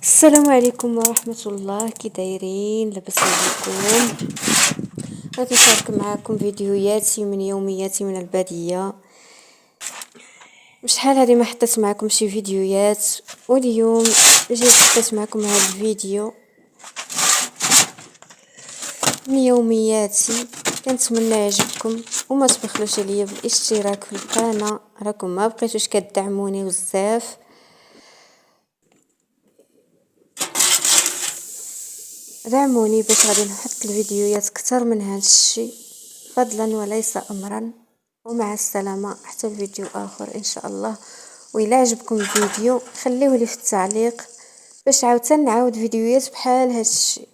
السلام عليكم ورحمة الله، كي دايرين؟ لاباس عليكم؟ غادي نشارك معكم فيديوهاتي من يومياتي من البادية. شحال هادي ما حطيت معكم شي فيديوهات، واليوم جيت حطيت معكم هذا الفيديو من يومياتي. كنتمنى يعجبكم وما تبخلوش عليا بالاشتراك في القناة، راكم ما بقيتوش كدعموني بزاف. دعموني باش غادي نحط الفيديوهات كتر من هذا الشيء، فضلا وليس امرا. ومع السلامة حتى الفيديو اخر ان شاء الله. وإلا عجبكم الفيديو خليوه لي في التعليق باش عاوتاني نعاود فيديوهات بحال هذا الشيء.